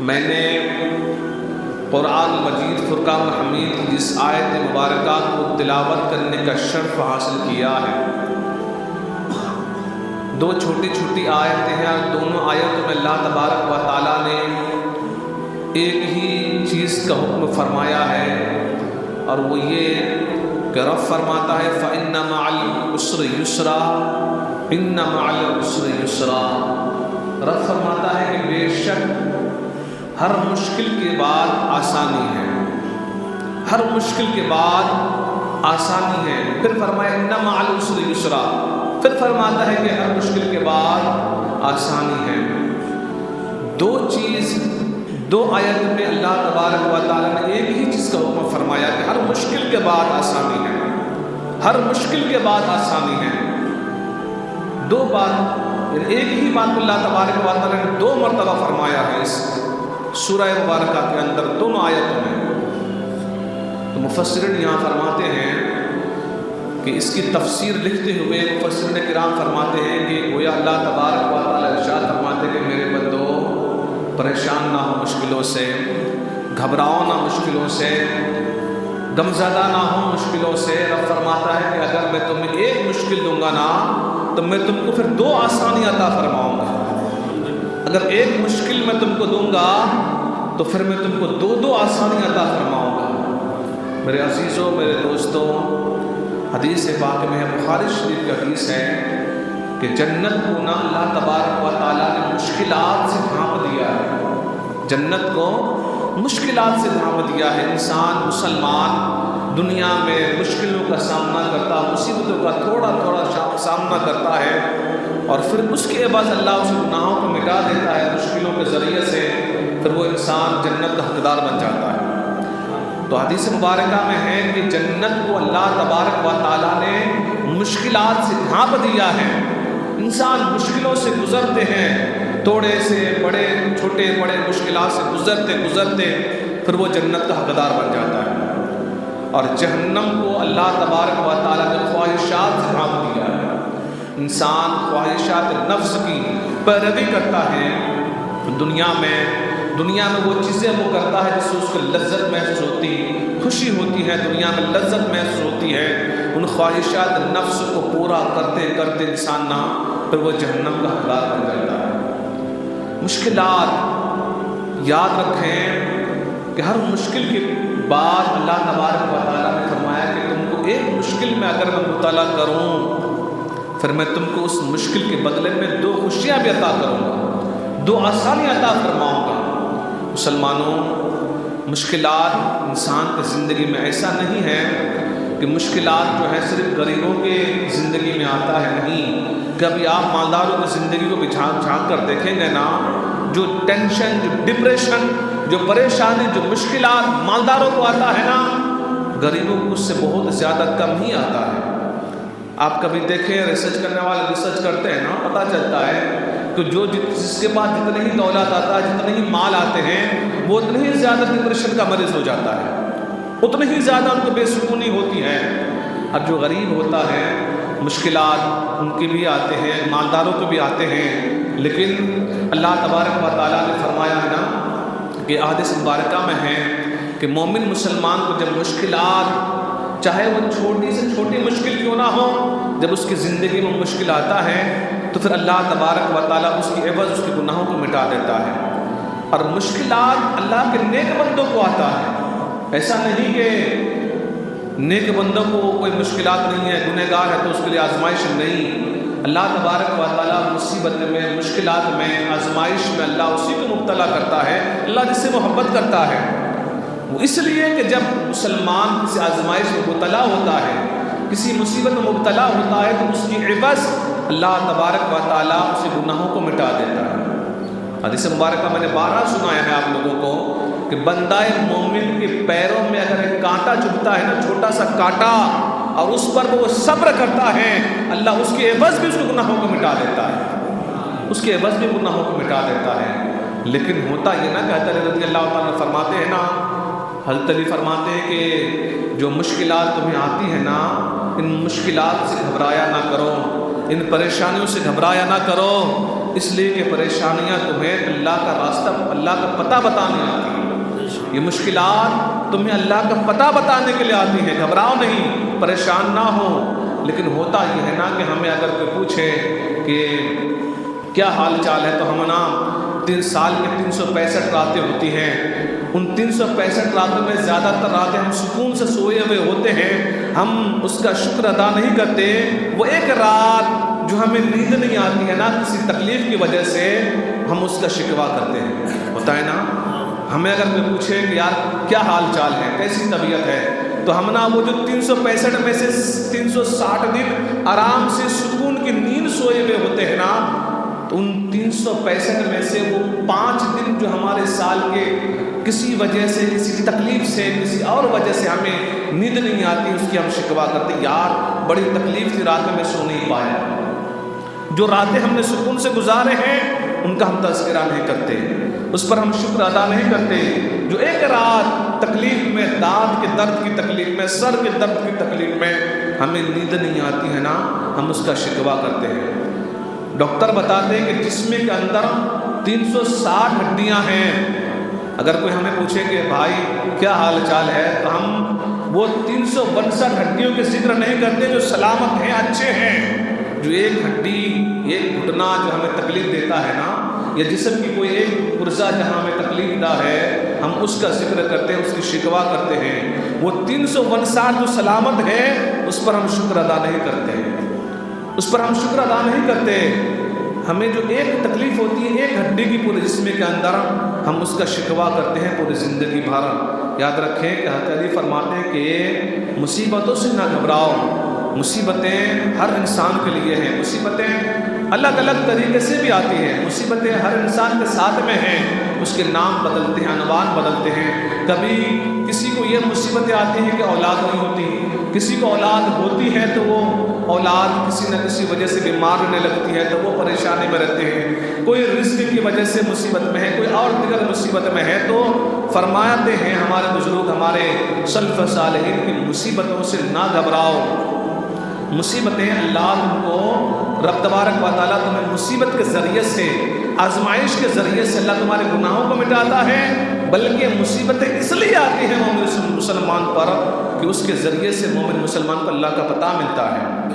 میں نے قرآن مجید فرقان حمید کی اس آیت مبارکہ کو تلاوت کرنے کا شرف حاصل کیا ہے۔ دو چھوٹی چھوٹی آیتیں ہیں اور دونوں آیتوں میں اللہ تبارک و تعالیٰ نے ایک ہی چیز کا حکم فرمایا ہے، اور وہ یہ کہ رب فرماتا ہے فَإِنَّ مَعَ الْعُسْرِ يُسْرًا إِنَّ مَعَ الْعُسْرِ يُسْرًا۔ رب فرماتا ہے کہ بے شک ہر مشکل کے بعد آسانی ہے، ہر مشکل کے بعد آسانی ہے۔ پھر فرمایا إِنَّ مَعَ الْعُسْرِ يُسْرًا، پھر فرماتا ہے کہ ہر مشکل کے بعد آسانی ہے۔ دو چیز دو آیت میں اللہ تبارک و تعالیٰ نے ایک ہی چیز کا حکم فرمایا کہ ہر مشکل کے بعد آسانی ہے، ہر مشکل کے بعد آسانی ہے۔ دو بات، ایک ہی بات اللہ تبارک و تعالیٰ نے دو مرتبہ فرمایا ہے اس سورہ مبارکہ کے اندر، دونوں آیتوں میں۔ تو مفسرین یہاں فرماتے ہیں کہ اس کی تفسیر لکھتے ہوئے مفسرین کرام فرماتے ہیں کہ گویا اللہ تبارک و تعالیٰ ارشاد فرماتے ہیں کہ میرے بندو پریشان نہ ہو مشکلوں سے، گھبراؤ نہ مشکلوں سے، غمزدہ نہ ہو مشکلوں سے۔ رب فرماتا ہے کہ اگر میں تمہیں ایک مشکل دوں گا نا تو میں تم کو پھر دو آسانی عطا فرماؤں گا۔ اگر ایک مشکل میں تم کو دوں گا تو پھر میں تم کو دو دو آسانی عطا فرماؤں گا۔ میرے عزیزوں، میرے دوستوں، حدیث پاک میں ہے، بخاری شریف کا حدیث ہے کہ جنت کو نہ اللہ تبارک و تعالیٰ نے مشکلات سے ڈھانپ دیا ہے، جنت کو مشکلات سے ڈھانپ دیا ہے۔ انسان مسلمان دنیا میں مشکلوں کا سامنا کرتا، مصیبتوں کا تھوڑا تھوڑا سامنا کرتا ہے، اور پھر اس کے بعد اللہ اس گناہوں کو مٹا دیتا ہے مشکلوں کے ذریعے سے، پھر وہ انسان جنت کا حقدار بن جاتا ہے۔ تو حدیث مبارکہ میں ہے کہ جنت کو اللہ تبارک و تعالیٰ نے مشکلات سے ڈھانپ دیا ہے۔ انسان مشکلوں سے گزرتے ہیں، تھوڑے سے بڑے، چھوٹے بڑے مشکلات سے گزرتے گزرتے پھر وہ جنت کا حقدار بن جاتا ہے۔ اور جہنم کو اللہ تبارک و تعالیٰ نے خواہشات سے ڈھانپ دیا ہے۔ انسان خواہشات نفس کی پیروی کرتا ہے، دنیا میں وہ چیزیں وہ کرتا ہے جس سے اس کو لذت محسوس ہوتی، خوشی ہوتی ہے، دنیا میں لذت محسوس ہوتی ہے۔ ان خواہشات نفس کو پورا کرتے کرتے انسان نہ پھر وہ جہنم کا حقدار بن جاتا ہے۔ مشکلات یاد رکھیں کہ ہر مشکل کے بعد اللہ تبارک و تعالیٰ نے فرمایا کہ تم کو ایک مشکل میں اگر میں مبتلا کروں پھر میں تم کو اس مشکل کے بدلے میں دو خوشیاں بھی عطا کروں گا، دو آسانی عطا فرماؤں گا۔ مسلمانوں، مشکلات انسان کی زندگی میں ایسا نہیں ہے کہ مشکلات جو ہے صرف غریبوں کے زندگی میں آتا ہے، نہیں۔ کبھی آپ مالداروں کی زندگی کو بھی جھانک کر دیکھیں گے نا، جو ٹینشن، جو ڈپریشن، جو پریشانی، جو مشکلات مالداروں کو آتا ہے نا، غریبوں کو اس سے بہت زیادہ کم ہی آتا ہے۔ آپ کبھی دیکھیں، ریسرچ کرنے والے ریسرچ کرتے ہیں نا، پتہ چلتا ہے کہ جس کے پاس جتنے ہی دولت آتا ہے، جتنے ہی مال آتے ہیں، وہ اتنے ہی زیادہ ڈپریشن کا مریض ہو جاتا ہے، اتنے ہی زیادہ ان کو بے سکونی ہوتی ہے۔ اور جو غریب ہوتا ہے، مشکلات ان کے بھی آتے ہیں، مالداروں کو بھی آتے ہیں، لیکن اللہ تبارک و تعالیٰ نے فرمایا ہے نا کہ احادیث مبارکہ میں ہے کہ مومن مسلمان کو جب مشکلات، چاہے وہ چھوٹی سے چھوٹی مشکل کیوں نہ ہو، جب اس کی زندگی میں مشکل آتا ہے تو پھر اللہ تبارک و تعالیٰ اس کی عوض اس کے گناہوں کو مٹا دیتا ہے۔ اور مشکلات اللہ کے نیک بندوں کو آتا ہے، ایسا نہیں کہ نیک بندوں کو کوئی مشکلات نہیں ہے، گنہگار ہے تو اس کے لیے آزمائش نہیں۔ اللہ تبارک و تعالیٰ مصیبت میں، مشکلات میں، آزمائش میں اللہ اسی کو مبتلا کرتا ہے، اللہ جس سے محبت کرتا ہے۔ وہ اس لیے کہ جب مسلمان کسی آزمائش میں مبتلا ہوتا ہے، کسی مصیبت میں مبتلا ہوتا ہے، تو اس کی عوض اللہ تبارک و تعالیٰ اس کے گناہوں کو مٹا دیتا ہے۔ حدیث مبارکہ میں نے بارہا سنایا ہے آپ لوگوں کو کہ بندہ مومن کے پیروں میں اگر ایک کانٹا چبھتا ہے نا، چھوٹا سا کانٹا، اور اس پر وہ صبر کرتا ہے، اللہ اس کے عوض بھی اس کے گناہوں کو مٹا دیتا ہے، اس کے عوض بھی گناہوں کو مٹا دیتا ہے۔ لیکن ہوتا یہ نا کہ حضرت علی رضی اللہ تعالیٰ فرماتے ہیں نا، حضرت علی فرماتے ہیں کہ جو مشکلات تمہیں آتی ہیں نا، ان مشکلات سے گھبرایا نہ کرو، ان پریشانیوں سے گھبرایا نہ کرو، اس لیے کہ پریشانیاں تمہیں اللہ کا راستہ، اللہ کا پتہ بتانے آتی ہیں۔ یہ مشکلات تمہیں اللہ کا پتہ بتانے کے لیے آتی ہیں، گھبراؤ نہیں، پریشان نہ ہو۔ لیکن ہوتا یہ ہے نا کہ ہمیں اگر کوئی پوچھے کہ کیا حال چال ہے، تو ہم نا 3 سال کے 365 راتیں ہوتی ہیں، ان 365 راتوں میں زیادہ تر راتیں ہم سکون سے سوئے ہوئے ہوتے ہیں، ہم اس کا شکر ادا نہیں کرتے۔ وہ ایک رات جو ہمیں نیند نہیں آتی ہے نا کسی تکلیف کی وجہ سے، ہم اس کا شکوہ کرتے ہیں، ہوتا ہے نا۔ ہمیں اگر کوئی پوچھے کہ یار کیا حال چال ہے، کیسی طبیعت ہے، تو ہم نا وہ جو 365 میں سے 360 دن آرام سے سکون کی نیند سوئے ہوئے ہوتے ہیں نا، تو ان 365 میں سے وہ 5 دن جو ہمارے سال کے کسی وجہ سے، کسی تکلیف سے، کسی اور وجہ سے ہمیں نیند نہیں آتی، اس کی ہم شکوہ کرتے ہیں، یار بڑی تکلیف تھی، رات میں سو نہیں پایا۔ جو راتیں ہم نے سکون سے گزارے ہیں ان کا ہم تذکرہ نہیں کرتے، اس پر ہم شکر ادا نہیں کرتے۔ جو ایک رات تکلیف میں، دانت کے درد کی تکلیف میں، سر کے درد کی تکلیف میں ہمیں نیند نہیں آتی ہے نا، ہم اس کا شکوہ کرتے ہیں۔ ڈاکٹر بتاتے ہیں کہ جسم کے اندر 360 ہڈیاں ہیں۔ اگر کوئی ہمیں پوچھے کہ بھائی کیا حال چال ہے، تو ہم وہ 362 ہڈیوں کے ذکر نہیں کرتے جو سلامت ہیں، اچھے ہیں۔ جو ایک ہڈی، ایک گھٹنا جو ہمیں تکلیف دیتا ہے نا، یا جسم کی کوئی ایک پرزہ جہاں ہمیں تکلیف دہ ہے، ہم اس کا ذکر کرتے ہیں، اس کی شکوہ کرتے ہیں۔ وہ 359 جو سلامت ہے اس پر ہم شکر ادا نہیں کرتے، اس پر ہم شکر ادا نہیں کرتے۔ ہمیں جو ایک تکلیف ہوتی ہے ایک ہڈی کی پورے جسم کے اندر، ہم اس کا شکوہ کرتے ہیں پوری زندگی بھر۔ یاد رکھیں کہ حضرت علی فرماتے ہیں کہ مصیبتوں سے نہ گھبراؤ، مصیبتیں ہر انسان کے لیے ہیں، مصیبتیں الگ الگ طریقے سے بھی آتی ہیں، مصیبتیں ہر انسان کے ساتھ میں ہیں، اس کے نام بدلتے ہیں، عنوان بدلتے ہیں۔ کبھی کسی کو یہ مصیبتیں آتی ہیں کہ اولاد نہیں ہوتی، کسی کو اولاد ہوتی ہے تو وہ اولاد کسی نہ کسی وجہ سے بیمار ہونے لگتی ہے تو وہ پریشانی میں رہتے ہیں، کوئی رزق کی وجہ سے مصیبت میں ہے، کوئی اور دیگر مصیبت میں ہے۔ تو فرماتے ہیں ہمارے بزرگ، ہمارے سلف صالحین کی مصیبتوں سے نہ گھبراؤ۔ مصیبتیں اللہ تم کو، رب تبارک و تعالیٰ تمہیں مصیبت کے ذریعے سے، آزمائش کے ذریعے سے اللہ تمہارے گناہوں کو مٹاتا ہے، بلکہ مصیبتیں اس لیے آتی ہیں مومن مسلمان پر کہ اس کے ذریعے سے مومن مسلمان کو اللہ کا پتہ ملتا ہے۔